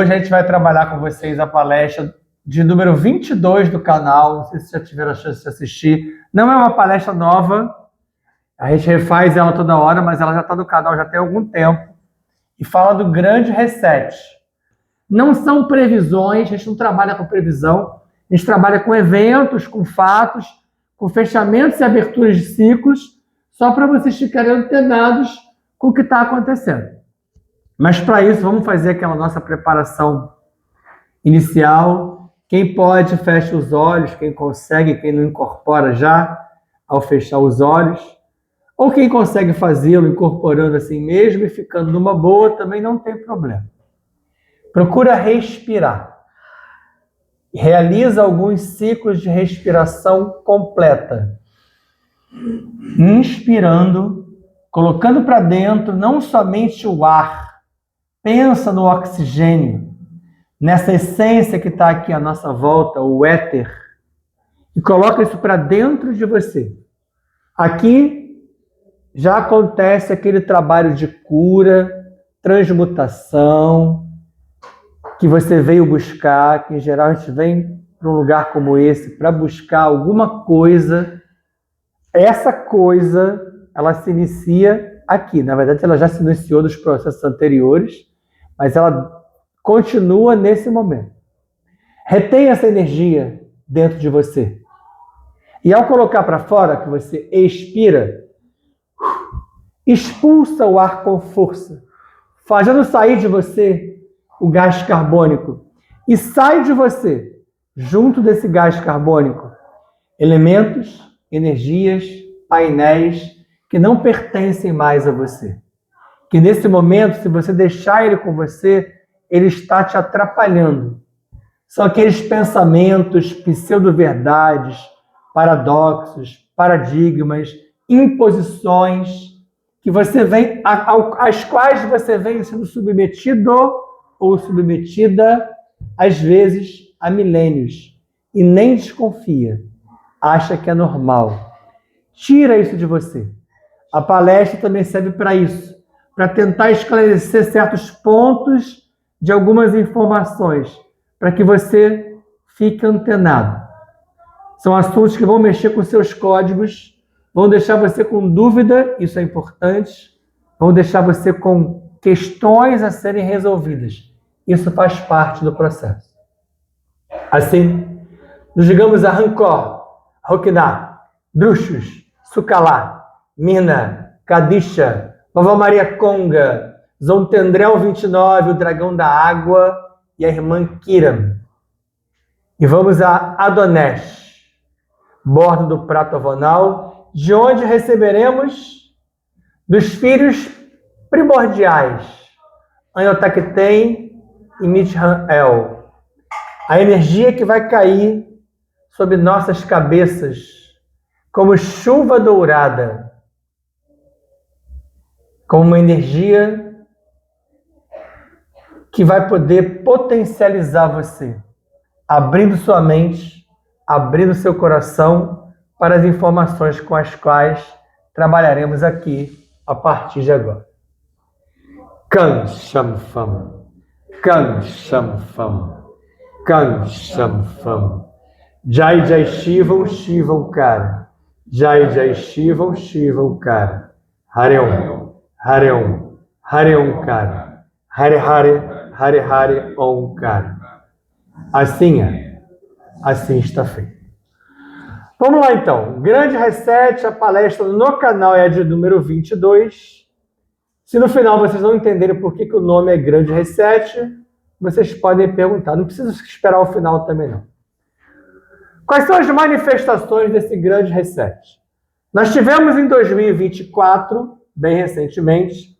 Hoje a gente vai trabalhar com vocês a palestra de número 22 do canal. Não sei se já tiveram a chance de assistir. Não é uma palestra nova, a gente refaz ela toda hora, mas ela já está no canal já tem algum tempo. E fala do grande reset. Não são previsões, a gente não trabalha com previsão, a gente trabalha com eventos, com fatos, com fechamentos e aberturas de ciclos, só para vocês ficarem antenados com o que está acontecendo. Mas para isso, vamos fazer aquela nossa preparação inicial. Quem pode, fecha os olhos. Quem consegue, quem não incorpora já, ao fechar os olhos. Ou quem consegue fazê-lo incorporando assim mesmo e ficando numa boa, também não tem problema. Procura respirar. Realiza alguns ciclos de respiração completa. Inspirando, colocando para dentro não somente o ar. Pensa no oxigênio, nessa essência que está aqui à nossa volta, o éter, e coloca isso para dentro de você. Aqui já acontece aquele trabalho de cura, transmutação, que você veio buscar, que em geral a gente vem para um lugar como esse para buscar alguma coisa. Essa coisa, ela se inicia aqui. Na verdade, ela já se iniciou nos processos anteriores, mas ela continua nesse momento. Retém essa energia dentro de você. E ao colocar para fora, que você expira, expulsa o ar com força, fazendo sair de você o gás carbônico. E sai de você, junto desse gás carbônico, elementos, energias, painéis que não pertencem mais a você. Que nesse momento, se você deixar ele com você, ele está te atrapalhando. São aqueles pensamentos, pseudo-verdades, paradoxos, paradigmas, imposições que você vem, às quais você vem sendo submetido ou submetida, às vezes, há milênios. E nem desconfia. Acha que é normal. Tira isso de você. A palestra também serve para isso. Para tentar esclarecer certos pontos de algumas informações, para que você fique antenado. São assuntos que vão mexer com seus códigos, vão deixar você com dúvida, isso é importante, vão deixar você com questões a serem resolvidas. Isso faz parte do processo. Assim, nos ligamos a Rancor, Roquiná, Druxus, Sucalá, Mina, Kadisha, Vovó Maria Conga, Zontendrel 29, o Dragão da Água e a Irmã Kiram. E vamos a Adonesh, bordo do prato avonal, de onde receberemos dos filhos primordiais, Anhotakten e Mithan-El. A energia que vai cair sobre nossas cabeças como chuva dourada, como uma energia que vai poder potencializar você, abrindo sua mente, abrindo seu coração para as informações com as quais trabalharemos aqui a partir de agora. Kan Sham Fam, Kan Sham Fam, Kan Sham Fam. Jai Jai Shivam, Shivam Kara. Jai Jai Shivam, Shivam Kara. Hariom. Hariom, Hariom Kara, Hare Hare, Hare Hare Om Kara. Assim é, assim está feito. Vamos lá então, grande reset, a palestra no canal é a de número 22. Se no final vocês não entenderem por que o nome é grande reset, vocês podem perguntar, não precisa esperar o final também não. Quais são as manifestações desse grande reset? Nós tivemos em 2024, bem recentemente,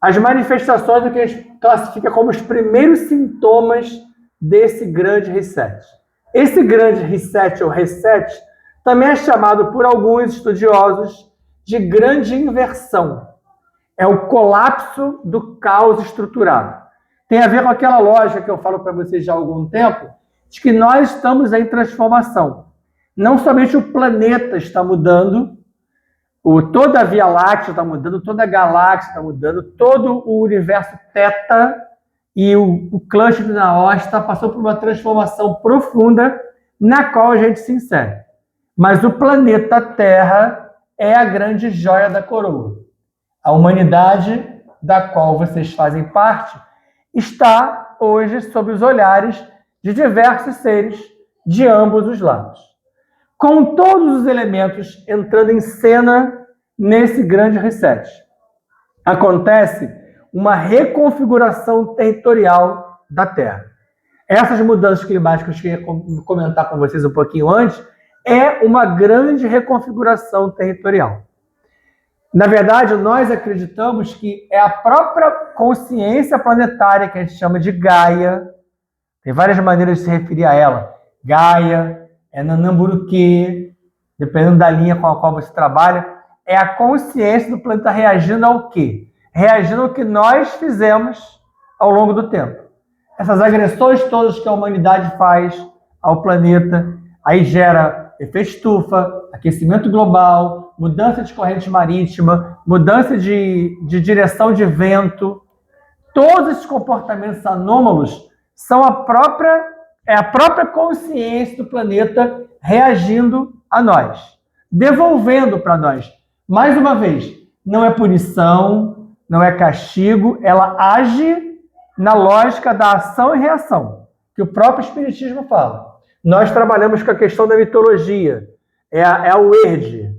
as manifestações do que a gente classifica como os primeiros sintomas desse grande reset. Esse grande reset ou reset também é chamado por alguns estudiosos de grande inversão. É o colapso do caos estruturado. Tem a ver com aquela lógica que eu falo para vocês já há algum tempo, de que nós estamos em transformação. Não somente o planeta está mudando, toda a Via Láctea está mudando, toda a galáxia está mudando, todo o universo teta e o cluster de Naosta passou por uma transformação profunda na qual a gente se insere. Mas o planeta Terra é a grande joia da coroa. A humanidade, da qual vocês fazem parte, está hoje sob os olhares de diversos seres de ambos os lados, com todos os elementos entrando em cena nesse grande reset. Acontece uma reconfiguração territorial da Terra. Essas mudanças climáticas que eu ia comentar com vocês um pouquinho antes é uma grande reconfiguração territorial. Na verdade, nós acreditamos que é a própria consciência planetária, que a gente chama de Gaia. Tem várias maneiras de se referir a ela. Gaia, é Nanamburuque, dependendo da linha com a qual você trabalha, é a consciência do planeta reagindo ao quê? Reagindo ao que nós fizemos ao longo do tempo. Essas agressões todas que a humanidade faz ao planeta, aí gera efeito estufa, aquecimento global, mudança de corrente marítima, mudança de direção de vento. Todos esses comportamentos anômalos são a própria consciência do planeta reagindo a nós, devolvendo para nós. Mais uma vez, não é punição, não é castigo, ela age na lógica da ação e reação, que o próprio Espiritismo fala. Nós trabalhamos com a questão da mitologia, é a UERD,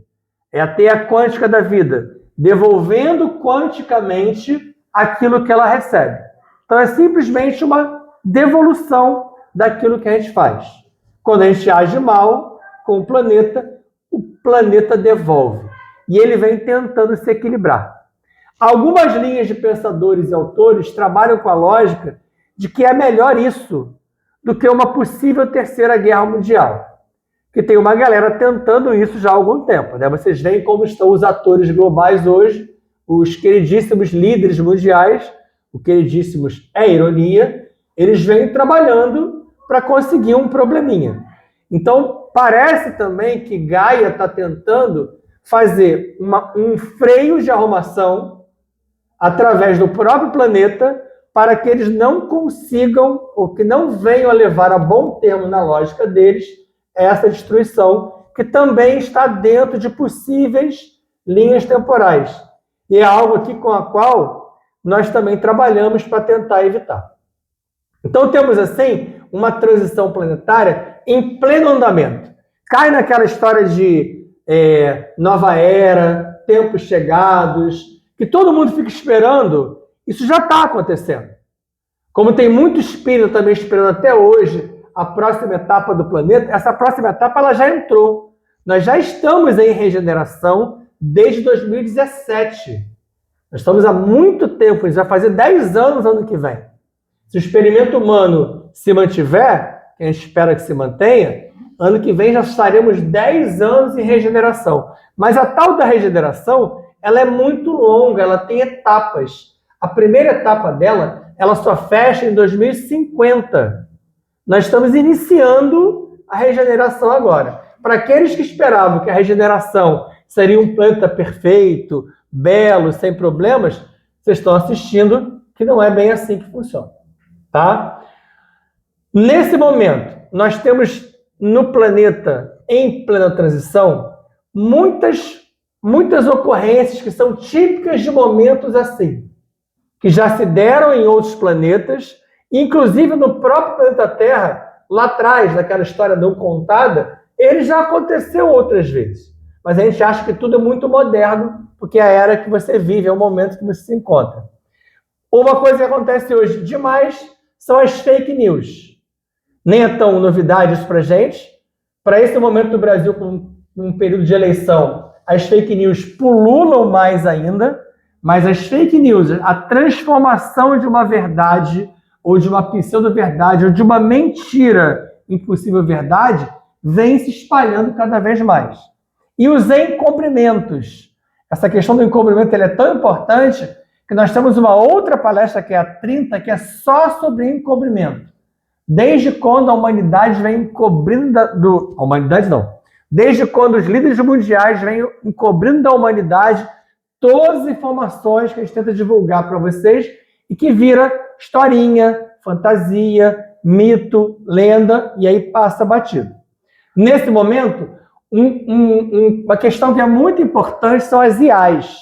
é a teia quântica da vida, devolvendo quanticamente aquilo que ela recebe. Então é simplesmente uma devolução daquilo que a gente faz. Quando a gente age mal com o planeta devolve. E ele vem tentando se equilibrar. Algumas linhas de pensadores e autores trabalham com a lógica de que é melhor isso do que uma possível terceira guerra mundial. Que tem uma galera tentando isso já há algum tempo, né? Vocês veem como estão os atores globais hoje, os queridíssimos líderes mundiais, o queridíssimos é ironia, eles vêm trabalhando para conseguir um probleminha. Então, parece também que Gaia está tentando fazer um freio de arrumação através do próprio planeta para que eles não consigam, ou que não venham a levar a bom termo na lógica deles, essa destruição, que também está dentro de possíveis linhas temporais. E é algo aqui com a qual nós também trabalhamos para tentar evitar. Então temos, assim, uma transição planetária em pleno andamento. Cai naquela história de nova era, tempos chegados, que todo mundo fica esperando. Isso já está acontecendo. Como tem muito espírito também esperando até hoje a próxima etapa do planeta, essa próxima etapa ela já entrou. Nós já estamos em regeneração desde 2017. Nós estamos há muito tempo, a gente vai fazer 10 anos ano que vem. Se o experimento humano se mantiver, que a gente espera que se mantenha, ano que vem já estaremos 10 anos em regeneração. Mas a tal da regeneração, ela é muito longa, ela tem etapas. A primeira etapa dela, ela só fecha em 2050. Nós estamos iniciando a regeneração agora. Para aqueles que esperavam que a regeneração seria um planeta perfeito, belo, sem problemas, vocês estão assistindo que não é bem assim que funciona. Tá? Nesse momento, nós temos no planeta, em plena transição, muitas ocorrências que são típicas de momentos assim, que já se deram em outros planetas, inclusive no próprio planeta Terra, lá atrás, naquela história não contada, ele já aconteceu outras vezes. Mas a gente acha que tudo é muito moderno, porque é a era que você vive, é o momento que você se encontra. Uma coisa que acontece hoje demais são as fake news. Nem é tão novidade isso para a gente. Para esse momento do Brasil, com um período de eleição, as fake news pululam mais ainda, mas as fake news, a transformação de uma verdade, ou de uma pseudo-verdade, ou de uma mentira em possível verdade, vem se espalhando cada vez mais. E os encobrimentos. Essa questão do encobrimento ele é tão importante que nós temos uma outra palestra, que é a 30, que é só sobre encobrimento. Desde quando a humanidade vem encobrindo a humanidade não. Desde quando os líderes mundiais vêm encobrindo da humanidade todas as informações que a gente tenta divulgar para vocês e que vira historinha, fantasia, mito, lenda, e aí passa batido. Nesse momento, uma questão que é muito importante são as IAs.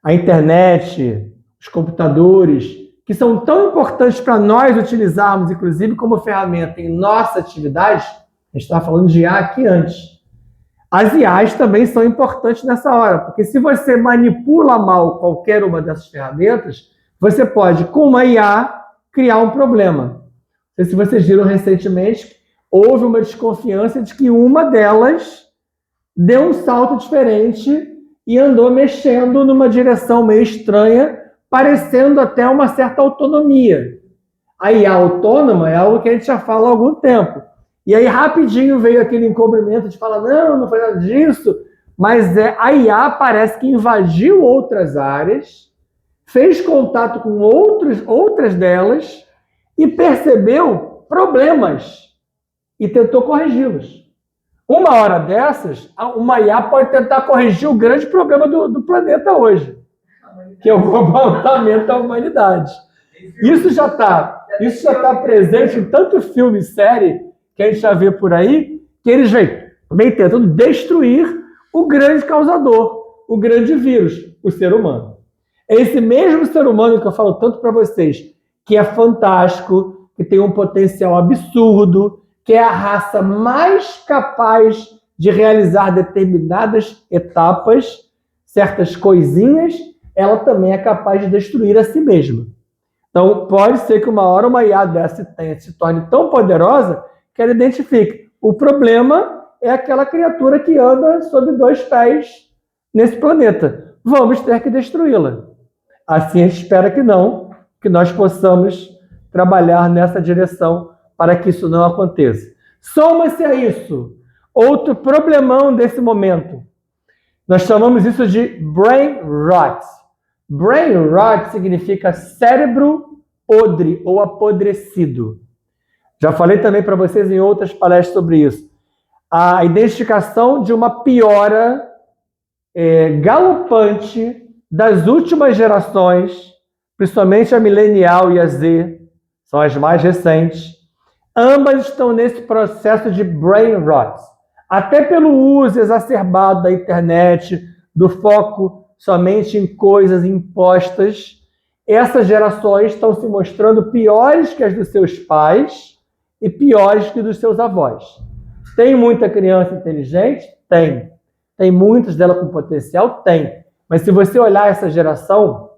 A internet, os computadores, que são tão importantes para nós utilizarmos, inclusive como ferramenta em nossa atividade. A gente estava falando de IA aqui antes. As IAs também são importantes nessa hora, porque se você manipula mal qualquer uma dessas ferramentas, você pode, com uma IA, criar um problema. Não sei se vocês viram recentemente, houve uma desconfiança de que uma delas deu um salto diferente e andou mexendo numa direção meio estranha, parecendo até uma certa autonomia. A IA autônoma é algo que a gente já fala há algum tempo. E aí rapidinho veio aquele encobrimento de falar, não foi nada disso, mas a IA parece que invadiu outras áreas, fez contato com outras delas e percebeu problemas e tentou corrigi-los. Uma hora dessas, uma IA pode tentar corrigir o grande problema do planeta hoje, que é o comportamento da humanidade. Isso já está presente em tanto filme e série que a gente já vê por aí, que eles vêm tentando destruir o grande causador, o grande vírus, o ser humano. É esse mesmo ser humano que eu falo tanto para vocês, que é fantástico, que tem um potencial absurdo, que é a raça mais capaz de realizar determinadas etapas, certas coisinhas, ela também é capaz de destruir a si mesma. Então, pode ser que uma hora uma IA dessa se torne tão poderosa que ela identifique. O problema é aquela criatura que anda sob 2 pés nesse planeta. Vamos ter que destruí-la. Assim, a gente espera que não, que nós possamos trabalhar nessa direção para que isso não aconteça. Soma-se a isso outro problemão desse momento. Nós chamamos isso de brain rot. Brain rot significa cérebro podre ou apodrecido. Já falei também para vocês em outras palestras sobre isso. A identificação de uma piora galopante das últimas gerações, principalmente a millennial e a Z, são as mais recentes. Ambas estão nesse processo de brain rot. Até pelo uso exacerbado da internet, do foco somente em coisas impostas, essas gerações estão se mostrando piores que as dos seus pais e piores que dos seus avós. Tem muita criança inteligente? Tem. Tem muitas delas com potencial? Tem. Mas se você olhar essa geração,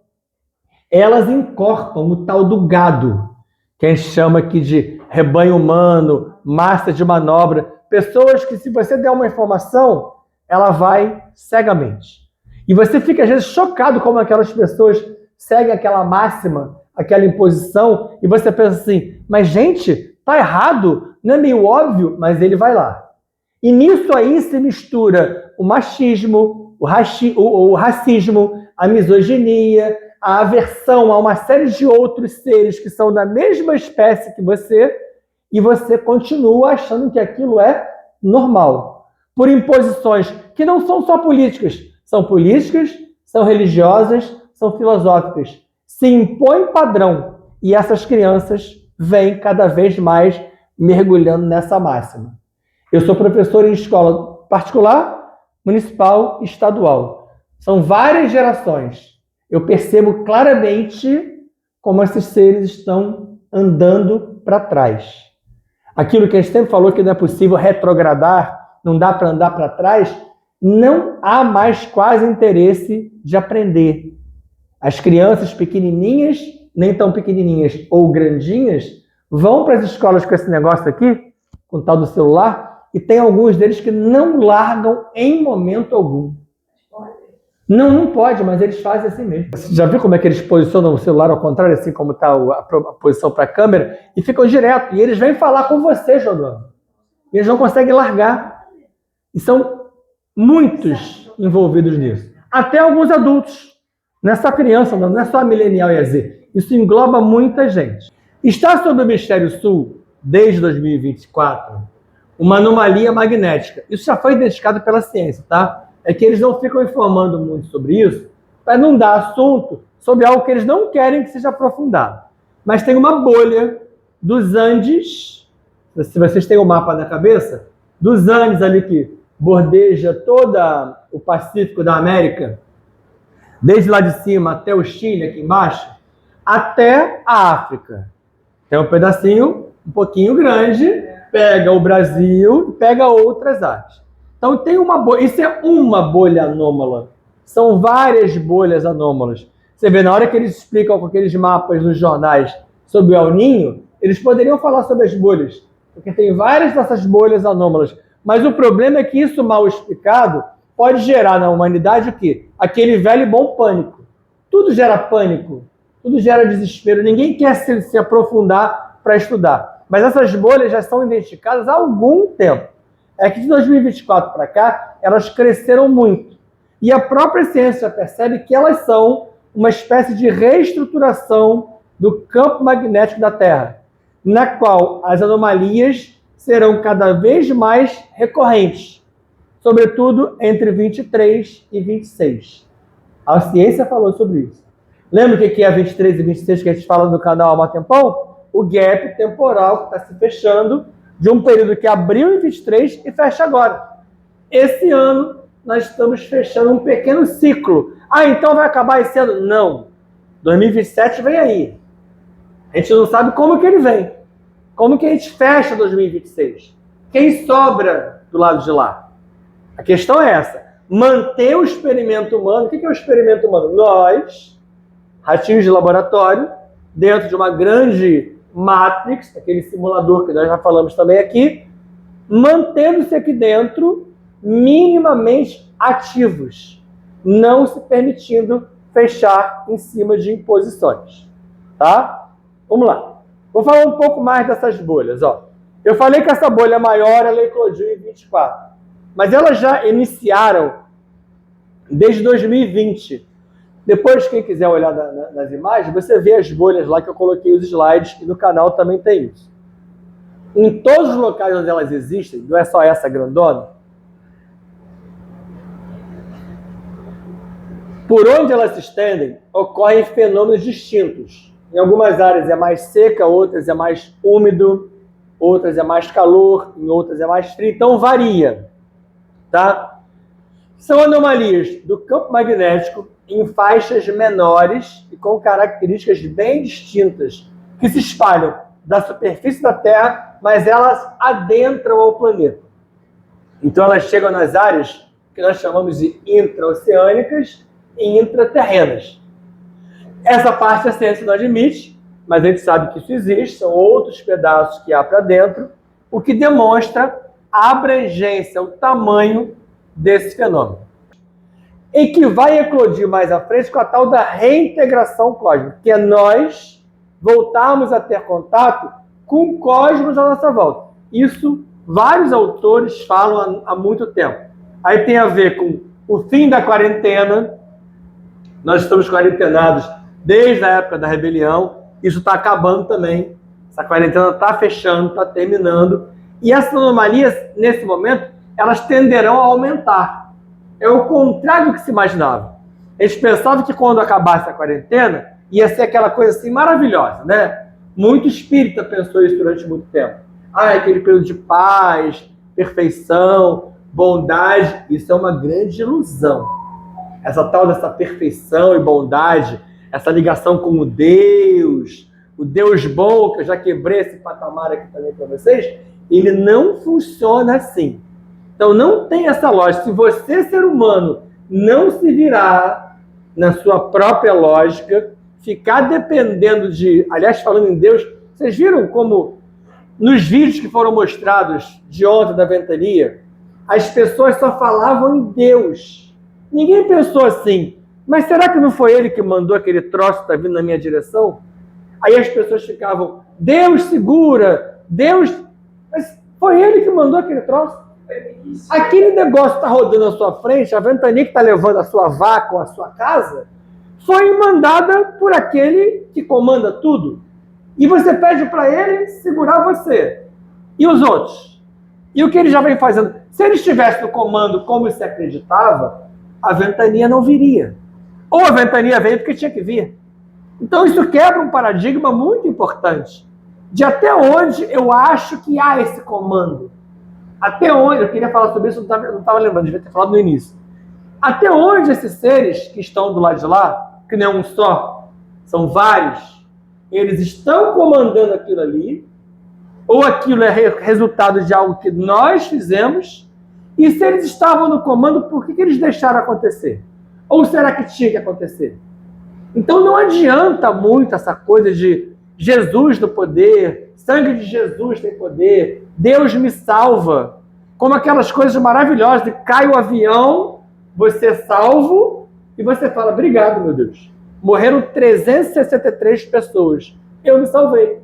elas encorpam o tal do gado, que a gente chama aqui de rebanho humano, massa de manobra. Pessoas que, se você der uma informação, ela vai cegamente. E você fica, às vezes, chocado como aquelas pessoas seguem aquela máxima, aquela imposição, e você pensa assim, mas, gente, tá errado, não é meio óbvio, mas ele vai lá. E nisso aí se mistura o machismo, o racismo, a misoginia, a aversão a uma série de outros seres que são da mesma espécie que você, e você continua achando que aquilo é normal. Por imposições que não são só políticas, são religiosas, são filosóficas. Se impõe padrão, e essas crianças vêm cada vez mais mergulhando nessa máxima. Eu sou professor em escola particular, municipal e estadual. São várias gerações. Eu percebo claramente como esses seres estão andando para trás. Aquilo que a gente sempre falou que não é possível retrogradar, não dá para andar para trás, não há mais quase interesse de aprender. As crianças pequenininhas, nem tão pequenininhas ou grandinhas, vão para as escolas com esse negócio aqui, com o tal do celular, e tem alguns deles que não largam em momento algum. Não pode, mas eles fazem assim mesmo. Você já viu como é que eles posicionam o celular ao contrário, assim como está a posição para a câmera, e ficam direto. E eles vêm falar com você jogando. E eles não conseguem largar. E são muitos envolvidos nisso. Até alguns adultos. Não é só criança, não é só a millennial e a Z. Isso engloba muita gente. Está sob o hemisfério sul, desde 2024, uma anomalia magnética. Isso já foi identificado pela ciência, tá? É que eles não ficam informando muito sobre isso para não dar assunto sobre algo que eles não querem que seja aprofundado. Mas tem uma bolha dos Andes, se vocês têm o mapa na cabeça, dos Andes ali que bordeja todo o Pacífico da América, desde lá de cima até o Chile, aqui embaixo, até a África. Tem um pedacinho um pouquinho grande, pega o Brasil, pega outras áreas. Então tem uma bolha, isso é uma bolha anômala. São várias bolhas anômalas. Você vê, na hora que eles explicam com aqueles mapas nos jornais sobre o El Niño, eles poderiam falar sobre as bolhas, porque tem várias dessas bolhas anômalas. Mas o problema é que isso mal explicado pode gerar na humanidade o quê? Aquele velho e bom pânico. Tudo gera pânico, tudo gera desespero. Ninguém quer se aprofundar para estudar. Mas essas bolhas já são identificadas há algum tempo. É que de 2024 para cá, elas cresceram muito. E a própria ciência percebe que elas são uma espécie de reestruturação do campo magnético da Terra, na qual as anomalias serão cada vez mais recorrentes, sobretudo entre 23 e 26. A ciência falou sobre isso. Lembra o que é 23 e 26 que a gente fala no canal há um tempão? O gap temporal que está se fechando de um período que abriu em 23 e fecha agora. Esse ano, nós estamos fechando um pequeno ciclo. Ah, então vai acabar esse ano? Não. 2027 vem aí. A gente não sabe como que ele vem. Como que a gente fecha 2026? Quem sobra do lado de lá? A questão é essa. Manter o experimento humano. O que é o experimento humano? Nós, ratinhos de laboratório, dentro de uma grande Matrix, aquele simulador que nós já falamos também aqui, mantendo-se aqui dentro minimamente ativos, não se permitindo fechar em cima de imposições. Tá? Vamos lá. Vou falar um pouco mais dessas bolhas. Ó. Eu falei que essa bolha maior ela eclodiu em 24, mas elas já iniciaram desde 2020. Depois, quem quiser olhar nas imagens, você vê as bolhas lá que eu coloquei os slides, e no canal também tem isso. Em todos os locais onde elas existem, não é só essa grandona, por onde elas se estendem, ocorrem fenômenos distintos. Em algumas áreas é mais seca, outras é mais úmido, outras é mais calor, em outras é mais frio, então varia. Tá? São anomalias do campo magnético em faixas menores e com características bem distintas, que se espalham da superfície da Terra, mas elas adentram ao planeta. Então elas chegam nas áreas que nós chamamos de intraoceânicas e intraterrenas. Essa parte a ciência não admite, mas a gente sabe que isso existe, são outros pedaços que há para dentro, o que demonstra a abrangência, o tamanho desse fenômeno. E que vai eclodir mais à frente com a tal da reintegração cósmica, que é nós voltarmos a ter contato com o cosmos à nossa volta. Isso vários autores falam há muito tempo. Aí tem a ver com o fim da quarentena. Nós estamos quarentenados desde a época da rebelião. Isso está acabando também. Essa quarentena está fechando, está terminando. E essas anomalias, nesse momento, elas tenderão a aumentar. É o contrário do que se imaginava. Eles pensavam que quando acabasse a quarentena, ia ser aquela coisa assim maravilhosa, né? Muito espírita pensou isso durante muito tempo. Ah, aquele período de paz, perfeição, bondade. Isso é uma grande ilusão. Essa tal dessa perfeição e bondade, essa ligação com o Deus bom, que eu já quebrei esse patamar aqui também para vocês, ele não funciona assim. Então não tem essa lógica. Se você, ser humano, não se virar na sua própria lógica, ficar dependendo de... Aliás, falando em Deus, vocês viram como nos vídeos que foram mostrados de ontem da Ventania, as pessoas só falavam em Deus. Ninguém pensou assim, mas será que não foi ele que mandou aquele troço que está vindo na minha direção? Aí as pessoas ficavam, Deus segura, Deus... Mas foi ele que mandou aquele troço. Aquele negócio que está rodando à sua frente, a ventania que está levando a sua vaca ou a sua casa, foi mandada por aquele que comanda tudo. E você pede para ele segurar você. E os outros? E o que ele já vem fazendo? Se ele estivesse no comando como se acreditava, a ventania não viria. Ou a ventania veio porque tinha que vir. Então isso quebra um paradigma muito importante de até onde eu acho que há esse comando. Até onde, eu queria falar sobre isso, não estava lembrando, devia ter falado no início. Até onde esses seres que estão do lado de lá, que não é um só, são vários, eles estão comandando aquilo ali, ou aquilo é resultado de algo que nós fizemos, e se eles estavam no comando, por que eles deixaram acontecer? Ou será que tinha que acontecer? Então não adianta muito essa coisa de Jesus no poder, sangue de Jesus tem poder, Deus me salva, como aquelas coisas maravilhosas de cai o avião, você é salvo, e você fala, obrigado, meu Deus. Morreram 363 pessoas. Eu me salvei.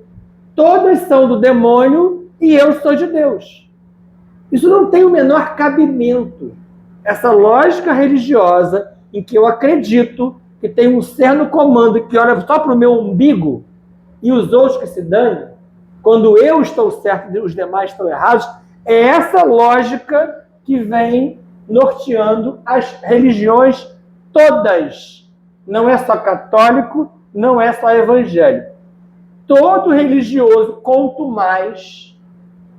Todas são do demônio e eu sou de Deus. Isso não tem o menor cabimento. Essa lógica religiosa em que eu acredito que tem um ser no comando que olha só para o meu umbigo e os outros que se danem, quando eu estou certo e os demais estão errados, é essa lógica que vem norteando as religiões todas. Não é só católico, não é só evangélico. Todo religioso, quanto mais,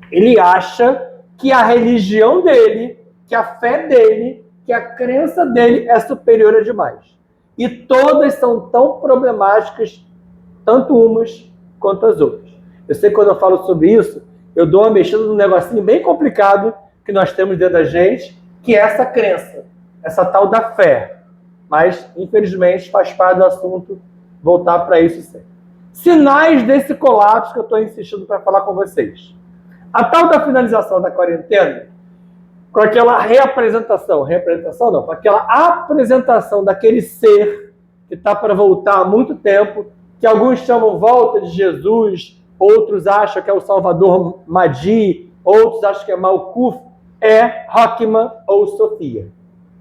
ele acha que a religião dele, que a fé dele, que a crença dele é superior a demais. E todas são tão problemáticas, tanto umas quanto as outras. Eu sei que quando eu falo sobre isso, eu dou uma mexida num negocinho bem complicado que nós temos dentro da gente, que é essa crença, essa tal da fé. Mas, infelizmente, faz parte do assunto voltar para isso sempre. Sinais desse colapso que eu estou insistindo para falar com vocês. A tal da finalização da quarentena, com aquela reapresentação não, com aquela apresentação daquele ser que está para voltar há muito tempo, que alguns chamam volta de Jesus, outros acham que é o Salvador Mahdi, outros acham que é Malkuth, é Rockman ou Sofia.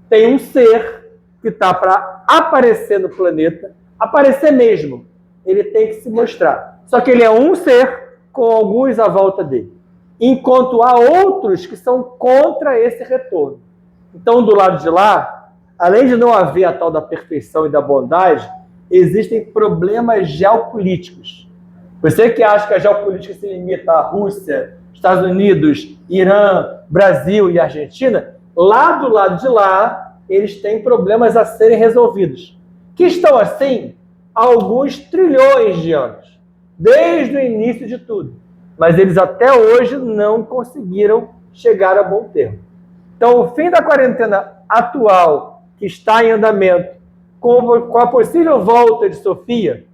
Tem um ser que está para aparecer no planeta, aparecer mesmo. Ele tem que se mostrar. Só que ele é um ser com alguns à volta dele. Enquanto há outros que são contra esse retorno. Então, do lado de lá, além de não haver a tal da perfeição e da bondade, existem problemas geopolíticos. Você que acha que a geopolítica se limita à Rússia, Estados Unidos, Irã, Brasil e Argentina, lá do lado de lá, eles têm problemas a serem resolvidos, que estão assim há alguns trilhões de anos, desde o início de tudo. Mas eles até hoje não conseguiram chegar a bom termo. Então, o fim da quarentena atual, que está em andamento, com a possível volta de Sofia,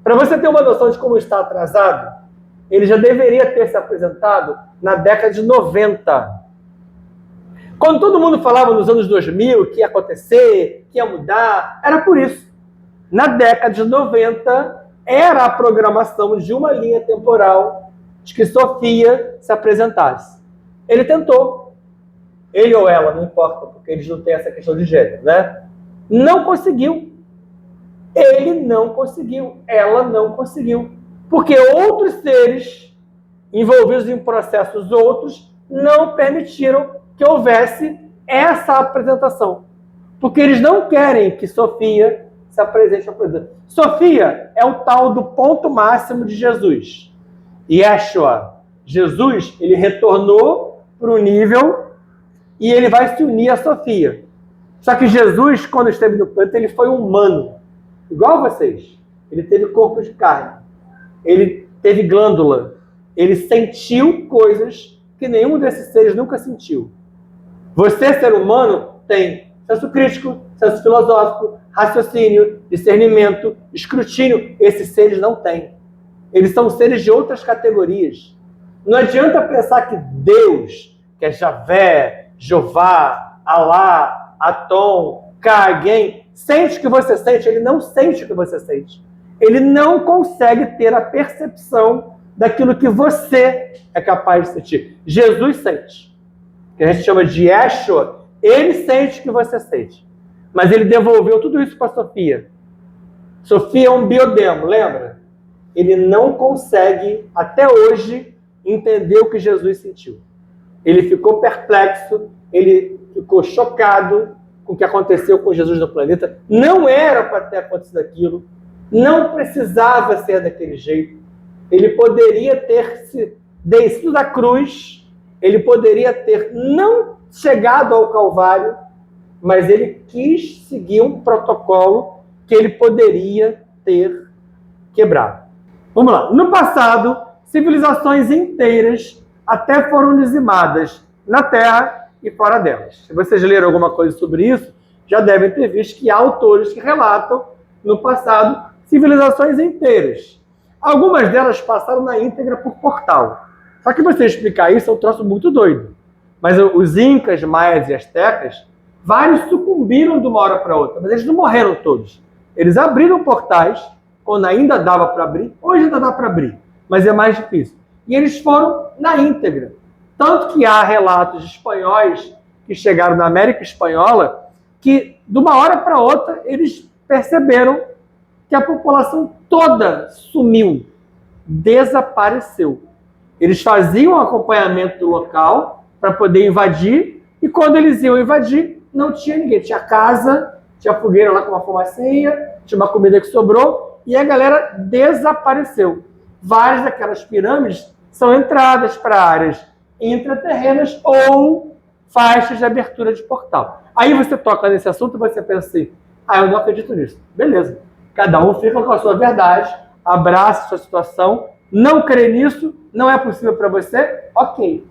para você ter uma noção de como está atrasado, ele já deveria ter se apresentado na década de 90. Quando todo mundo falava nos anos 2000 que ia acontecer, que ia mudar, era por isso. Na década de 90, era a programação de uma linha temporal de que Sofia se apresentasse. Ele tentou. Ele ou ela, não importa, porque eles não têm essa questão de gênero, né? Não conseguiu. Ele não conseguiu. Ela não conseguiu. Porque outros seres envolvidos em processos outros não permitiram que houvesse essa apresentação. Porque eles não querem que Sofia se apresente ao presidente. Sofia é o tal do ponto máximo de Jesus. Yeshua, Jesus, ele retornou para o nível e ele vai se unir a Sofia. Só que Jesus, quando esteve no planeta, ele foi humano, igual a vocês. Ele teve corpo de carne, ele teve glândula, ele sentiu coisas que nenhum desses seres nunca sentiu. Você, ser humano, tem senso crítico, senso filosófico, raciocínio, discernimento, escrutínio. Esses seres não têm. Eles são seres de outras categorias. Não adianta pensar que Deus, que é Javé, Jeová, Alá, Atom, Kagen, sente o que você sente. Ele não sente o que você sente. Ele não consegue ter a percepção daquilo que você é capaz de sentir. Jesus sente. Que a gente chama de Yeshua, ele sente o que você sente. Mas ele devolveu tudo isso para Sofia. Sofia é um biodemo, lembra? Ele não consegue, até hoje, entender o que Jesus sentiu. Ele ficou perplexo, ele ficou chocado com o que aconteceu com Jesus no planeta. Não era para ter acontecido aquilo. Não precisava ser daquele jeito. Ele poderia ter se descido da cruz, ele poderia ter não chegado ao Calvário, mas ele quis seguir um protocolo que ele poderia ter quebrado. Vamos lá. No passado, civilizações inteiras até foram dizimadas na Terra e fora delas. Se vocês leram alguma coisa sobre isso, já devem ter visto que há autores que relatam, no passado, civilizações inteiras. Algumas delas passaram na íntegra por portal. Só que você explicar isso é um troço muito doido. Mas os incas, maias e astecas, vários sucumbiram de uma hora para outra, mas eles não morreram todos. Eles abriram portais, quando ainda dava para abrir, hoje ainda dá para abrir, mas é mais difícil. E eles foram na íntegra. Tanto que há relatos de espanhóis que chegaram na América Espanhola que, de uma hora para outra, eles perceberam que a população toda sumiu, desapareceu. Eles faziam o acompanhamento do local para poder invadir, e quando eles iam invadir, não tinha ninguém. Tinha casa, tinha fogueira lá com uma fumacinha, tinha uma comida que sobrou, e a galera desapareceu. Várias daquelas pirâmides são entradas para áreas intraterrenas ou faixas de abertura de portal. Aí você toca nesse assunto e você pensa assim, eu não acredito nisso. Beleza. Cada um fica com a sua verdade, abraça a sua situação, não crê nisso, não é possível para você, ok.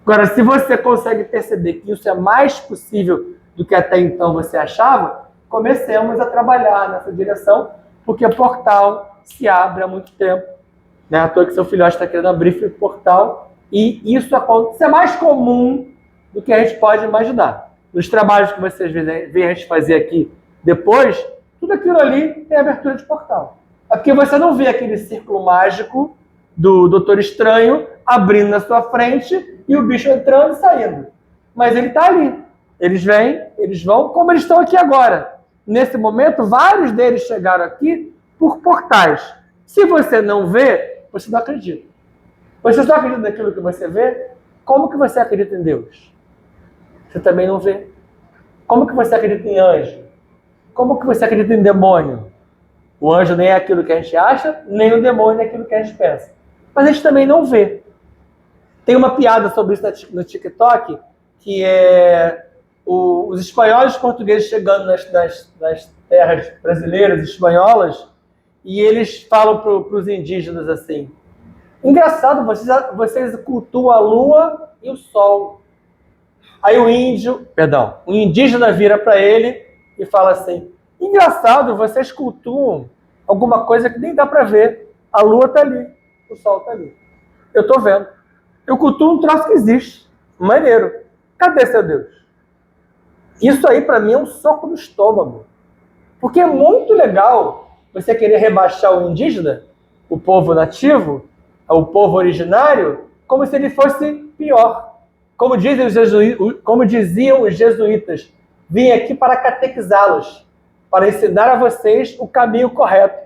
Agora, se você consegue perceber que isso é mais possível do que até então você achava, comecemos a trabalhar nessa direção, porque o portal se abre há muito tempo. Não é à toa que seu filhote está querendo abrir o portal, e isso é mais comum do que a gente pode imaginar. Nos trabalhos que vocês veem a gente fazer aqui depois, tudo aquilo ali tem abertura de portal. É porque você não vê aquele círculo mágico do Doutor Estranho abrindo na sua frente e o bicho entrando e saindo. Mas ele está ali. Eles vêm, eles vão, como eles estão aqui agora. Nesse momento, vários deles chegaram aqui por portais. Se você não vê, você não acredita. Você só acredita naquilo que você vê? Como que você acredita em Deus? Você também não vê. Como que você acredita em anjo? Como que você acredita em demônio? O anjo nem é aquilo que a gente acha, nem o demônio é aquilo que a gente pensa. Mas a gente também não vê. Tem uma piada sobre isso no TikTok, que é os espanhóis e os portugueses chegando nas terras brasileiras, espanholas, e eles falam para os indígenas assim, engraçado, vocês cultuam a lua e o sol. Aí o indígena vira para ele e fala assim, engraçado, vocês cultuam alguma coisa que nem dá para ver. A lua está ali, o sol está ali. Eu estou vendo. Eu cultuo um troço que existe. Maneiro. Cadê seu Deus? Isso aí, para mim, é um soco no estômago. Porque é muito legal você querer rebaixar o indígena, o povo nativo, o povo originário, como se ele fosse pior. Como diziam os jesuítas, vim aqui para catequizá-los, para ensinar a vocês o caminho correto.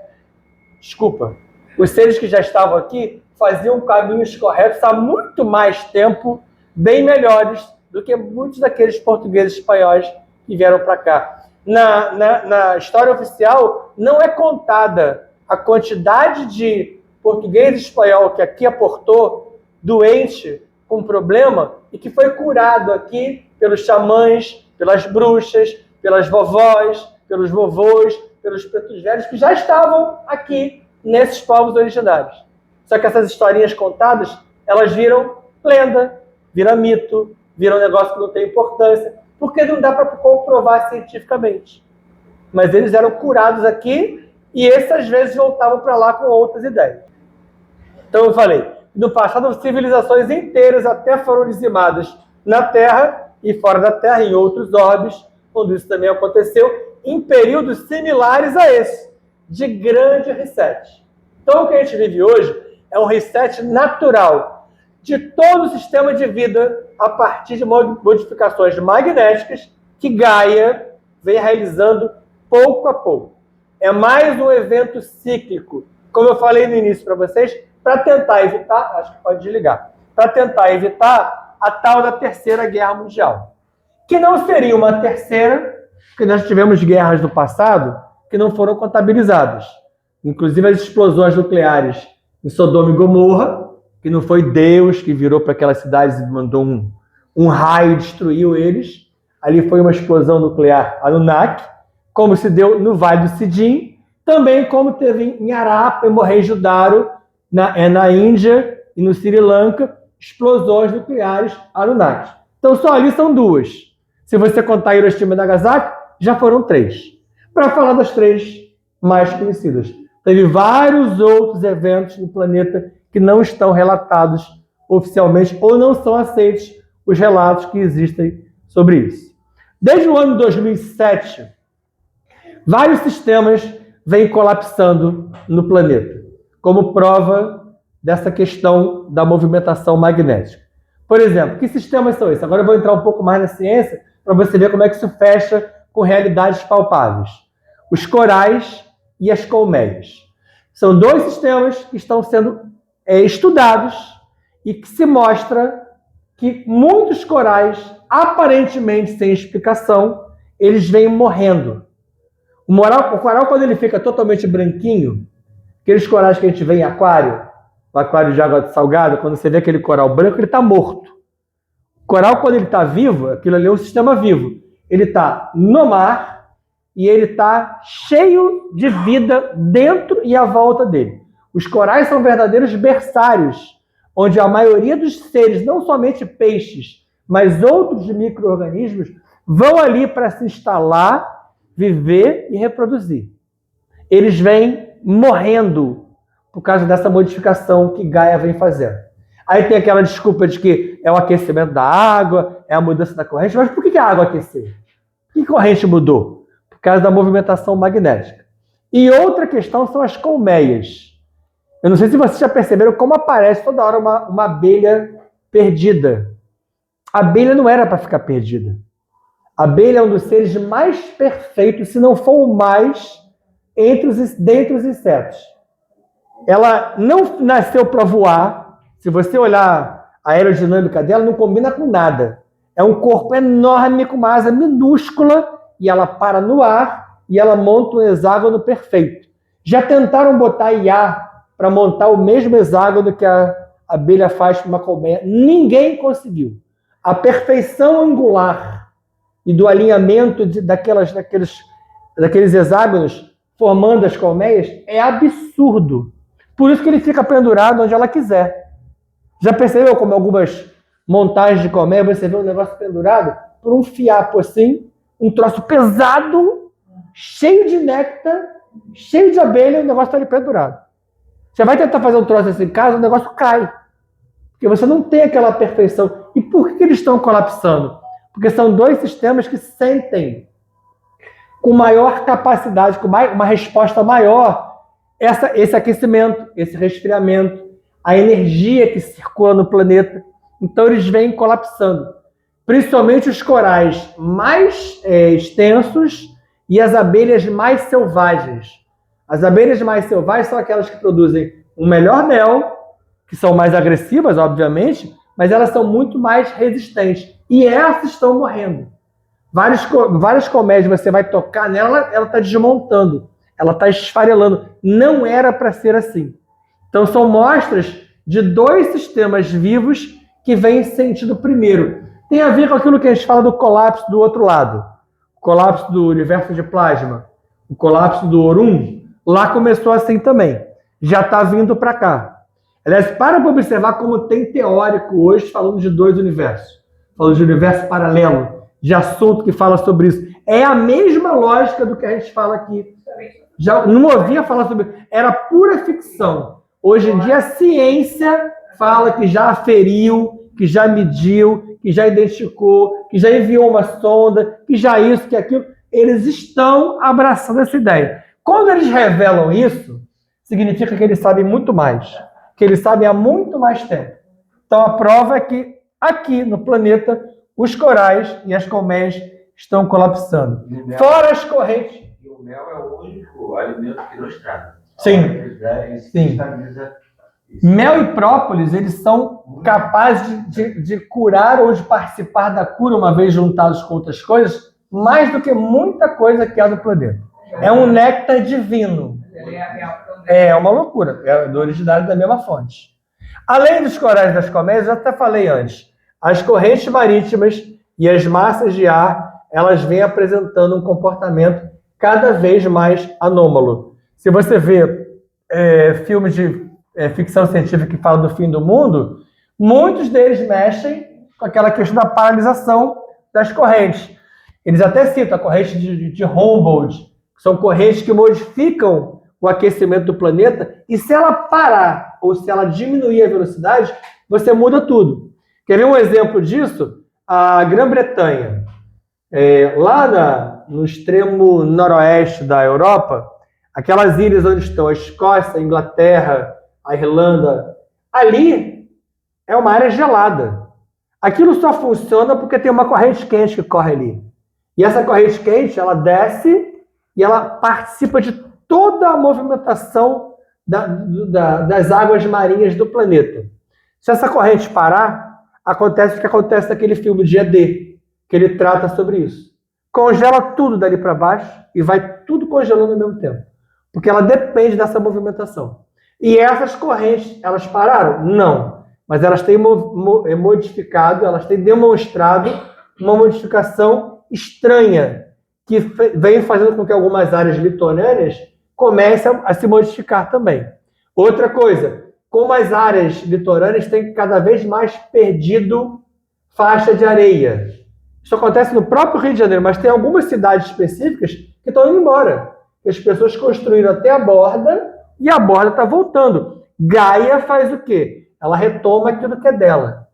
Desculpa, os seres que já estavam aqui faziam caminhos corretos há muito mais tempo, bem melhores do que muitos daqueles portugueses espanhóis que vieram para cá. Na história oficial, não é contada a quantidade de português e espanhol que aqui aportou, doente, com problema, e que foi curado aqui pelos xamãs, pelas bruxas, pelas vovós, pelos vovôs, pelos pretos velhos, que já estavam aqui nesses povos originários. Só que essas historinhas contadas, elas viram lenda, viram mito, viram negócio que não tem importância, porque não dá para comprovar cientificamente. Mas eles eram curados aqui e esses às vezes voltavam para lá com outras ideias. Então eu falei, no passado civilizações inteiras até foram dizimadas na Terra e fora da Terra, em outros orbes, quando isso também aconteceu, em períodos similares a esse, de grande reset. Então o que a gente vive hoje é um reset natural de todo o sistema de vida a partir de modificações magnéticas que Gaia vem realizando pouco a pouco. É mais um evento cíclico, como eu falei no início para vocês, para tentar evitar, acho que pode desligar, para tentar evitar a tal da Terceira Guerra Mundial. Que não seria uma terceira, porque nós tivemos guerras no passado que não foram contabilizadas. inclusive as explosões nucleares em Sodoma e Gomorra, que não foi Deus que virou para aquelas cidades e mandou um raio e destruiu eles. Ali foi uma explosão nuclear Anunnaki, como se deu no Vale do Sidim, também como teve em Arapa e Mohenjo-Daro, na Índia e no Sri Lanka, explosões nucleares Anunnaki. Então só ali são 2. Se você contar Hiroshima e Nagasaki, já foram 3. Para falar das 3 mais conhecidas. Teve vários outros eventos no planeta que não estão relatados oficialmente ou não são aceitos os relatos que existem sobre isso. Desde o ano 2007, vários sistemas vêm colapsando no planeta, como prova dessa questão da movimentação magnética. Por exemplo, que sistemas são esses? Agora eu vou entrar um pouco mais na ciência para você ver como é que isso fecha com realidades palpáveis. Os corais e as colmeias. São 2 sistemas que estão sendo estudados e que se mostra que muitos corais, aparentemente sem explicação, eles vêm morrendo. O coral, quando ele fica totalmente branquinho, aqueles corais que a gente vê em aquário, o aquário de água salgada, quando você vê aquele coral branco, ele está morto. O coral, quando ele está vivo, aquilo ali é um sistema vivo. Ele está no mar e ele está cheio de vida dentro e à volta dele. Os corais são verdadeiros berçários, onde a maioria dos seres, não somente peixes, mas outros micro-organismos, vão ali para se instalar, viver e reproduzir. Eles vêm morrendo por causa dessa modificação que Gaia vem fazendo. Aí tem aquela desculpa de que é o aquecimento da água, é a mudança da corrente, mas por que a água aqueceu? Por que a corrente mudou? Por causa da movimentação magnética. E outra questão são as colmeias. Eu não sei se vocês já perceberam como aparece toda hora uma abelha perdida. A abelha não era para ficar perdida. A abelha é um dos seres mais perfeitos, se não for o mais, dentre os insetos. Ela não nasceu para voar. Se você olhar a aerodinâmica dela, não combina com nada. É um corpo enorme, com uma asa minúscula, e ela para no ar e ela monta um hexágono perfeito. Já tentaram botar IA para montar o mesmo hexágono que a abelha faz para uma colmeia. Ninguém conseguiu. A perfeição angular e do alinhamento daqueles hexágonos formando as colmeias é absurdo. Por isso que ele fica pendurado onde ela quiser. Já percebeu como algumas montagens de colmeia você vê um negócio pendurado por um fiapo assim, um troço pesado, cheio de néctar, cheio de abelha, e o negócio está ali pendurado. Você vai tentar fazer um troço assim em casa, o negócio cai. Porque você não tem aquela perfeição. E por que eles estão colapsando? Porque são 2 sistemas que sentem com maior capacidade, com uma resposta maior, esse aquecimento, esse resfriamento, a energia que circula no planeta. Então eles vêm colapsando. Principalmente os corais mais extensos e as abelhas mais selvagens. As abelhas mais selvagens são aquelas que produzem um melhor mel, que são mais agressivas, obviamente, mas elas são muito mais resistentes. E essas estão morrendo. Várias colmeias, você vai tocar nela, ela está desmontando, ela está esfarelando. Não era para ser assim. Então são mostras de 2 sistemas vivos que vêm em sentido primeiro. Tem a ver com aquilo que a gente fala do colapso do outro lado. O colapso do universo de plasma, o colapso do Orum, lá começou assim também. Já está vindo para cá. Aliás, para observar como tem teórico hoje falando de 2 universos. Falando de universo paralelo, de assunto que fala sobre isso. É a mesma lógica do que a gente fala aqui. Já não ouvia falar sobre isso. Era pura ficção. Hoje em dia a ciência fala que já aferiu, que já mediu, que já identificou, que já enviou uma sonda, que já isso, que aquilo. Eles estão abraçando essa ideia. Quando eles revelam isso, significa que eles sabem muito mais. Que eles sabem há muito mais tempo. Então a prova é que aqui no planeta os corais e as colmeias estão colapsando. Fora as correntes. E o mel é o único alimento que não estraga. Sim. Sim. Mel e própolis, eles são capazes de curar ou de participar da cura, uma vez juntados com outras coisas, mais do que muita coisa que há no planeta. É um néctar divino. Ele é a real É uma loucura, é do originário da mesma fonte. Além dos corais das colmeias, eu até falei antes, as correntes marítimas e as massas de ar, elas vêm apresentando um comportamento cada vez mais anômalo. Se você vê filmes de ficção científica que falam do fim do mundo, muitos deles mexem com aquela questão da paralisação das correntes. Eles até citam a corrente de Humboldt, que são correntes que modificam o aquecimento do planeta, e se ela parar ou se ela diminuir a velocidade, você muda tudo. Quer ver um exemplo disso? A Grã-Bretanha. Lá no extremo noroeste da Europa, aquelas ilhas onde estão a Escócia, a Inglaterra, a Irlanda, ali é uma área gelada. Aquilo só funciona porque tem uma corrente quente que corre ali. E essa corrente quente, ela desce e ela participa de toda a movimentação das águas marinhas do planeta. Se essa corrente parar, acontece o que acontece naquele filme de ED, que ele trata sobre isso. Congela tudo dali para baixo e vai tudo congelando ao mesmo tempo. Porque ela depende dessa movimentação. E essas correntes, elas pararam? Não. Mas elas têm modificado, elas têm demonstrado uma modificação estranha, que vem fazendo com que algumas áreas litorâneas comecem a se modificar também. Outra coisa, como as áreas litorâneas têm cada vez mais perdido faixa de areia. Isso acontece no próprio Rio de Janeiro, mas tem algumas cidades específicas que estão indo embora. As pessoas construíram até a borda e a borda está voltando. Gaia faz o quê? Ela retoma aquilo que é dela.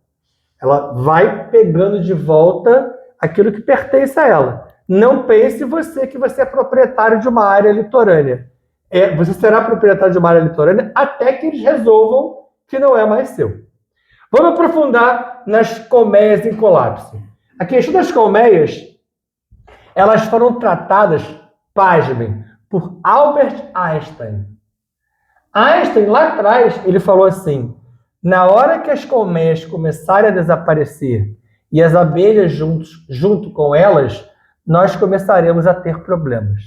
Ela vai pegando de volta aquilo que pertence a ela. Não pense que você é proprietário de uma área litorânea. Você será proprietário de uma área litorânea até que eles resolvam que não é mais seu. Vamos aprofundar nas colmeias em colapso. A questão das colmeias, elas foram tratadas, pasmem, por Albert Einstein. Einstein, lá atrás, ele falou assim, na hora que as colmeias começarem a desaparecer e as abelhas junto com elas, nós começaremos a ter problemas.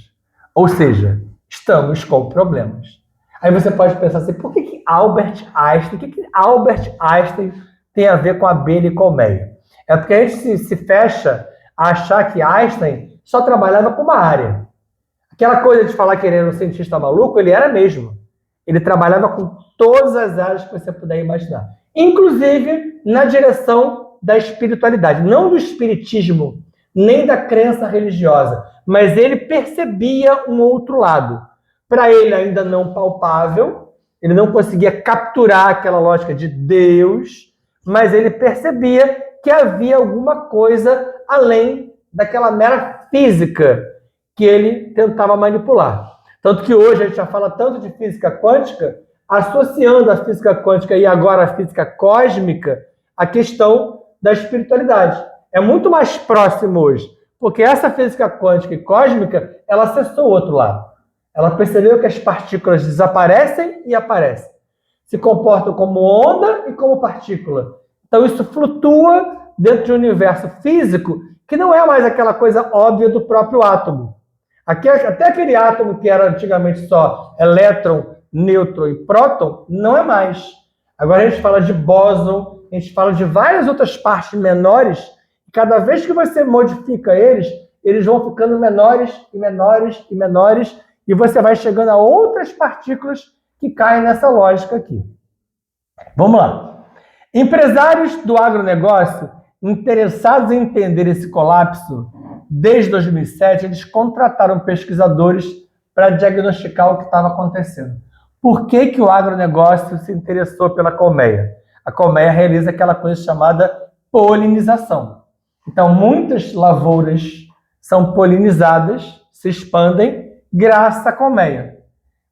Ou seja, estamos com problemas. Aí você pode pensar assim, por que Albert Einstein tem a ver com abelha e colmeia? É porque a gente se fecha a achar que Einstein só trabalhava com uma área. Aquela coisa de falar que ele era um cientista maluco, ele era mesmo. Ele trabalhava com todas as áreas que você puder imaginar. Inclusive na direção da espiritualidade. Não do espiritismo, nem da crença religiosa. Mas ele percebia um outro lado. Para ele ainda não palpável, ele não conseguia capturar aquela lógica de Deus, mas ele percebia que havia alguma coisa além daquela mera física que ele tentava manipular. Tanto que hoje a gente já fala tanto de física quântica, associando a física quântica e agora a física cósmica à questão da espiritualidade. É muito mais próximo hoje, porque essa física quântica e cósmica, ela acessou o outro lado. Ela percebeu que as partículas desaparecem e aparecem. Se comportam como onda e como partícula. Então isso flutua dentro de um universo físico que não é mais aquela coisa óbvia do próprio átomo. Até aquele átomo que era antigamente só elétron, nêutron e próton, não é mais. Agora a gente fala de bóson, a gente fala de várias outras partes menores, e cada vez que você modifica eles vão ficando menores e menores e menores, e você vai chegando a outras partículas que caem nessa lógica aqui. Vamos lá. Empresários do agronegócio, interessados em entender esse colapso, desde 2007, eles contrataram pesquisadores para diagnosticar o que estava acontecendo. Por que o agronegócio se interessou pela colmeia? A colmeia realiza aquela coisa chamada polinização. Então, muitas lavouras são polinizadas, se expandem, graças à colmeia.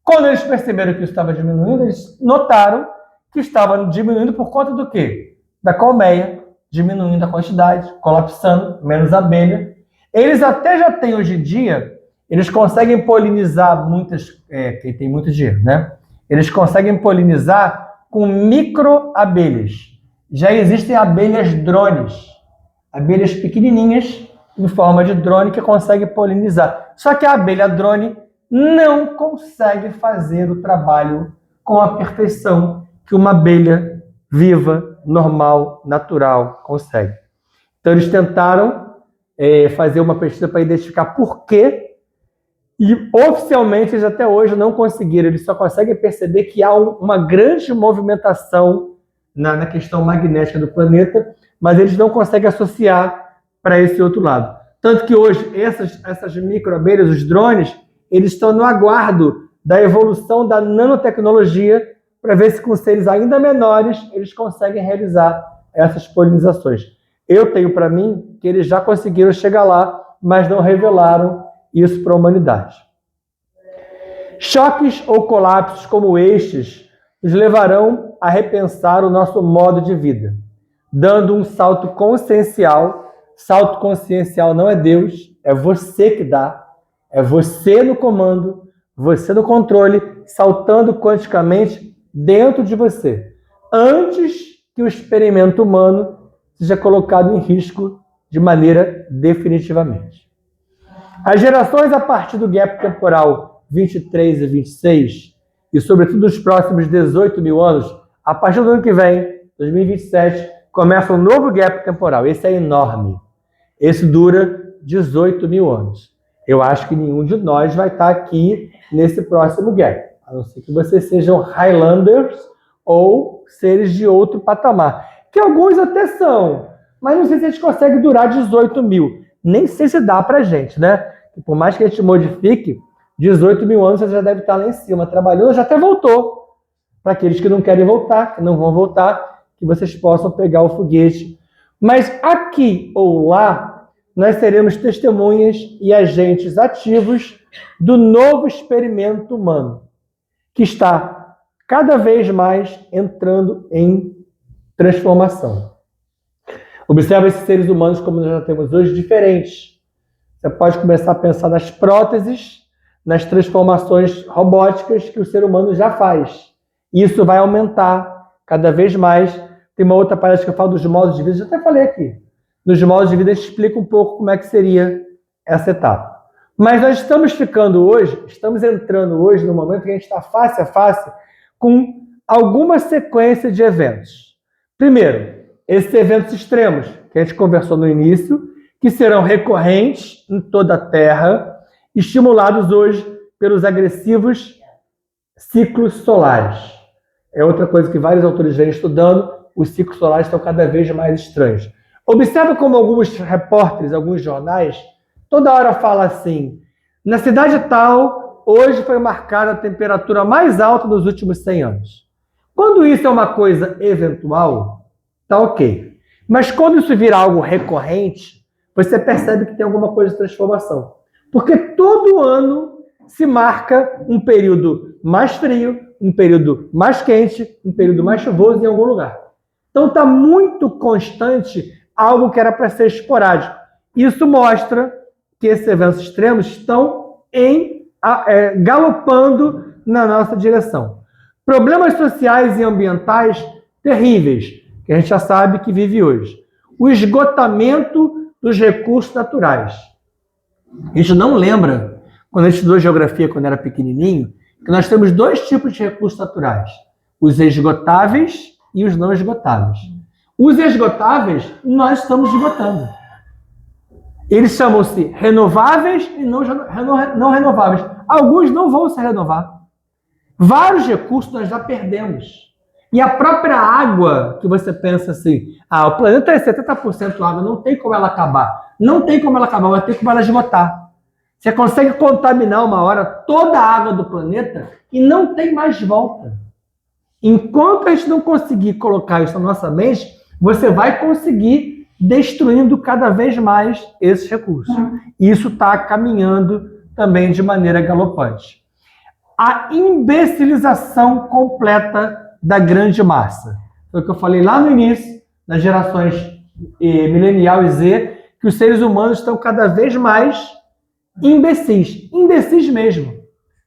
Quando eles perceberam que isso estava diminuindo, eles notaram que estava diminuindo por conta do quê? Da colmeia, diminuindo a quantidade, colapsando, menos abelha. Eles até já têm hoje em dia, eles conseguem polinizar quem tem muito dinheiro, né? Eles conseguem polinizar com microabelhas. Já existem abelhas drones, abelhas pequenininhas em forma de drone que conseguem polinizar. Só que a abelha drone não consegue fazer o trabalho com a perfeição que uma abelha viva, normal, natural consegue. Então, eles tentaram fazer uma pesquisa para identificar por quê, e oficialmente eles até hoje não conseguiram. Eles só conseguem perceber que há uma grande movimentação na questão magnética do planeta, mas eles não conseguem associar para esse outro lado. Tanto que hoje essas microabelhas, os drones, eles estão no aguardo da evolução da nanotecnologia para ver se com seres ainda menores eles conseguem realizar essas polinizações. Eu tenho para mim que eles já conseguiram chegar lá, mas não revelaram isso para a humanidade. Choques ou colapsos como estes nos levarão a repensar o nosso modo de vida, dando um salto consciencial. Salto consciencial não é Deus, é você que dá, é você no comando, você no controle, saltando quanticamente dentro de você, antes que o experimento humano seja colocado em risco de maneira definitivamente. As gerações a partir do gap temporal 23 e 26, e sobretudo os próximos 18 mil anos, a partir do ano que vem, 2027, começa um novo gap temporal. Esse é enorme. Esse dura 18 mil anos. Eu acho que nenhum de nós vai estar aqui nesse próximo gap, a não ser que vocês sejam Highlanders ou seres de outro patamar, que alguns até são, mas não sei se a gente consegue durar 18 mil. Nem sei se dá pra gente, né? Por mais que a gente modifique, 18 mil anos você já deve estar lá em cima, trabalhando, já até voltou. Para aqueles que não querem voltar, que não vão voltar, que vocês possam pegar o foguete. Mas aqui ou lá, nós seremos testemunhas e agentes ativos do novo experimento humano, que está cada vez mais entrando em transformação. Observa esses seres humanos como nós já temos hoje diferentes. Você pode começar a pensar nas próteses, nas transformações robóticas que o ser humano já faz. Isso vai aumentar cada vez mais. Tem uma outra parte que eu falo dos modos de vida, já até falei aqui. Nos modos de vida, a gente explica um pouco como é que seria essa etapa. Mas nós estamos entrando hoje no momento que a gente está face a face com alguma sequência de eventos. Primeiro, esses eventos extremos, que a gente conversou no início, que serão recorrentes em toda a Terra, estimulados hoje pelos agressivos ciclos solares. É outra coisa que vários autores vêm estudando, os ciclos solares estão cada vez mais estranhos. Observa como alguns repórteres, alguns jornais, toda hora falam assim, na cidade tal, hoje foi marcada a temperatura mais alta dos últimos 100 anos. Quando isso é uma coisa eventual, tá ok. Mas quando isso vira algo recorrente, você percebe que tem alguma coisa de transformação. Porque todo ano se marca um período mais frio, um período mais quente, um período mais chuvoso em algum lugar. Então está muito constante algo que era para ser esporádico. Isso mostra que esses eventos extremos estão galopando na nossa direção. Problemas sociais e ambientais terríveis, que a gente já sabe que vive hoje. O esgotamento dos recursos naturais. A gente não lembra, quando a gente estudou geografia quando era pequenininho, que nós temos dois tipos de recursos naturais. Os esgotáveis e os não esgotáveis. Os esgotáveis, nós estamos esgotando. Eles chamam-se renováveis e não renováveis. Alguns não vão se renovar. Vários recursos nós já perdemos. E a própria água, que você pensa assim, o planeta é 70% água, não tem como ela acabar. Não tem como ela acabar, mas tem como ela esgotar. Você consegue contaminar uma hora toda a água do planeta e não tem mais volta. Enquanto a gente não conseguir colocar isso na nossa mente, você vai conseguir destruindo cada vez mais esses recursos. Isso está caminhando também de maneira galopante. A imbecilização completa da grande massa. Foi o que eu falei lá no início, nas gerações milenial e Z, que os seres humanos estão cada vez mais imbecis. Imbecis mesmo.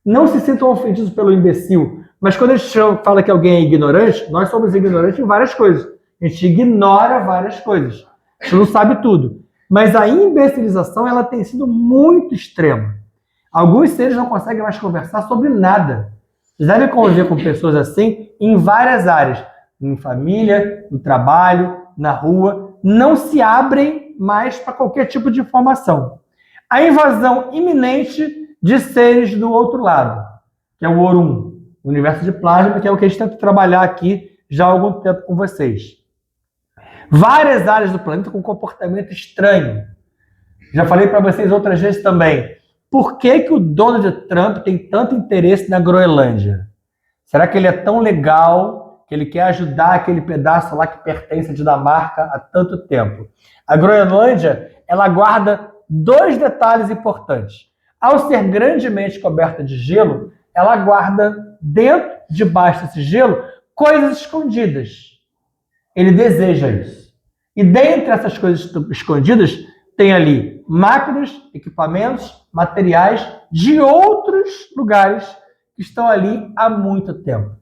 Não se sintam ofendidos pelo imbecil. Mas quando a gente fala que alguém é ignorante, nós somos ignorantes em várias coisas. A gente ignora várias coisas. A gente não sabe tudo. Mas a imbecilização ela tem sido muito extrema. Alguns seres não conseguem mais conversar sobre nada. Vocês devem conviver com pessoas assim em várias áreas. Em família, no trabalho, na rua. Não se abrem mais para qualquer tipo de informação. A invasão iminente de seres do outro lado, que é o Orum, o universo de plasma, que é o que a gente tenta trabalhar aqui já há algum tempo com vocês. Várias áreas do planeta com comportamento estranho. Já falei para vocês outras vezes também. Por que o Donald Trump tem tanto interesse na Groenlândia? Será que ele é tão legal que ele quer ajudar aquele pedaço lá que pertence à Dinamarca há tanto tempo? A Groenlândia, ela guarda 2 detalhes importantes. Ao ser grandemente coberta de gelo, ela guarda dentro, debaixo desse gelo, coisas escondidas. Ele deseja isso. E dentre essas coisas escondidas, tem ali máquinas, equipamentos, materiais de outros lugares que estão ali há muito tempo.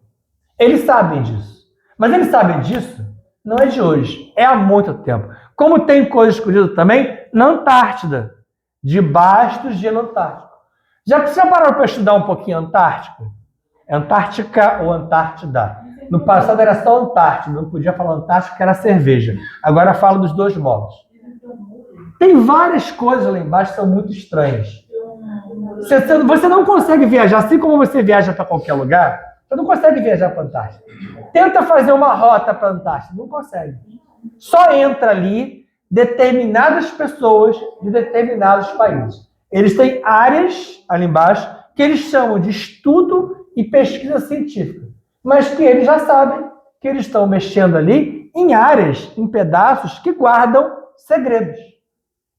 Eles sabem disso. Mas eles sabem disso não é de hoje, é há muito tempo. Como tem coisa escondida também na Antártida, debaixo do gelo antártico. Já pararam para estudar um pouquinho a Antártica? Antártica ou Antártida? No passado era só Antártida, não podia falar Antártica, que era cerveja. Agora fala dos 2 modos. Tem várias coisas lá embaixo que são muito estranhas. Você não consegue viajar, assim como você viaja para qualquer lugar, você não consegue viajar para a Antártida. Tenta fazer uma rota para a Antártida, não consegue. Só entra ali determinadas pessoas de determinados países. Eles têm áreas ali embaixo que eles chamam de estudo e pesquisa científica, mas que eles já sabem que eles estão mexendo ali em áreas, em pedaços que guardam segredos.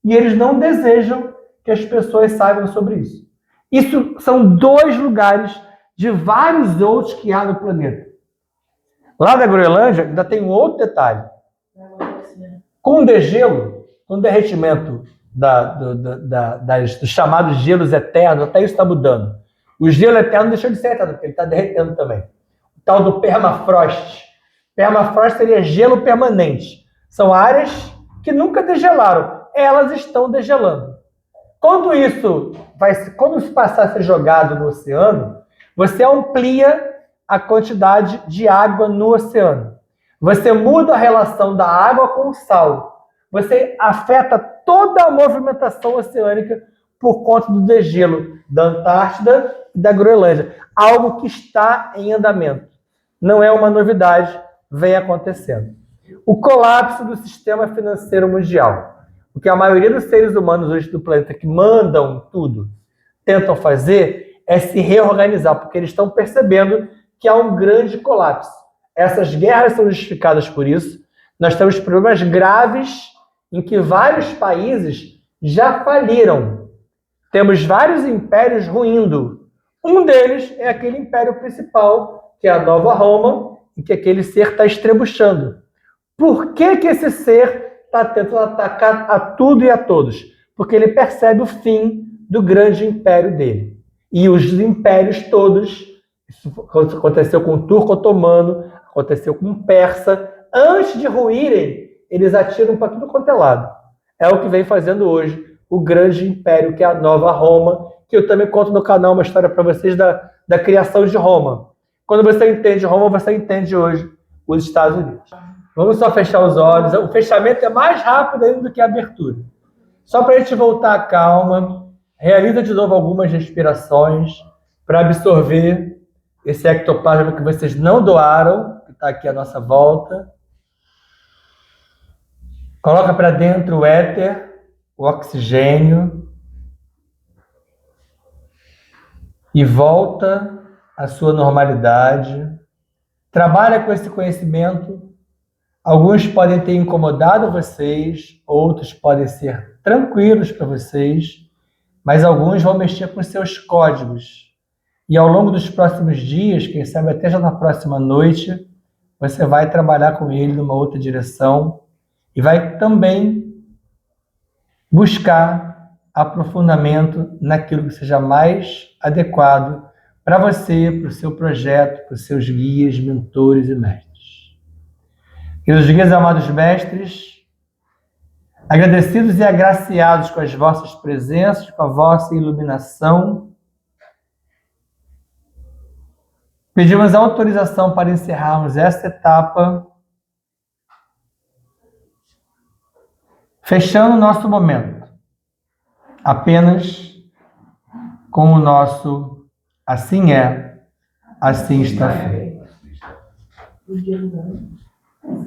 E eles não desejam que as pessoas saibam sobre isso. Isso são 2 lugares de vários outros que há no planeta. Lá na Groenlândia ainda tem um outro detalhe. Com o degelo, com o derretimento dos chamados gelos eternos, até isso está mudando. O gelo eterno deixou de ser eterno, porque ele está derretendo também. O tal do permafrost. Permafrost seria gelo permanente. São áreas que nunca degelaram. Elas estão degelando. Quando isso passar a ser jogado no oceano, você amplia a quantidade de água no oceano. Você muda a relação da água com o sal. Você afeta toda a movimentação oceânica por conta do degelo da Antártida e da Groenlândia. Algo que está em andamento. Não é uma novidade, vem acontecendo. O colapso do sistema financeiro mundial. O que a maioria dos seres humanos hoje do planeta que mandam tudo tentam fazer é se reorganizar, porque eles estão percebendo que há um grande colapso. Essas guerras são justificadas por isso. Nós temos problemas graves em que vários países já faliram. Temos vários impérios ruindo. Um deles é aquele império principal, que é a Nova Roma, em que aquele ser está estrebuchando. Por que esse ser está tentando atacar a tudo e a todos? Porque ele percebe o fim do grande império dele. E os impérios todos, isso aconteceu com o turco otomano, aconteceu com o persa, antes de ruírem, eles atiram para tudo quanto é lado. É o que vem fazendo hoje o grande império, que é a Nova Roma, que eu também conto no canal uma história para vocês da criação de Roma. Quando você entende Roma, você entende hoje os Estados Unidos. Vamos só fechar os olhos. O fechamento é mais rápido ainda do que a abertura. Só para a gente voltar à calma, realiza de novo algumas respirações para absorver esse ectoplasma que vocês não doaram, que está aqui à nossa volta. Coloca para dentro o éter, o oxigênio e volta à sua normalidade. Trabalha com esse conhecimento. Alguns podem ter incomodado vocês, outros podem ser tranquilos para vocês, mas alguns vão mexer com seus códigos. E ao longo dos próximos dias, quem sabe até já na próxima noite, você vai trabalhar com ele numa outra direção e vai também buscar aprofundamento naquilo que seja mais adequado para você, para o seu projeto, para os seus guias, mentores e mestres. Queridos guias, amados mestres, Agradecidos e agraciados com as vossas presenças, com a vossa iluminação, pedimos autorização para encerrarmos esta etapa, fechando o nosso momento, apenas com o nosso assim é, assim está feito.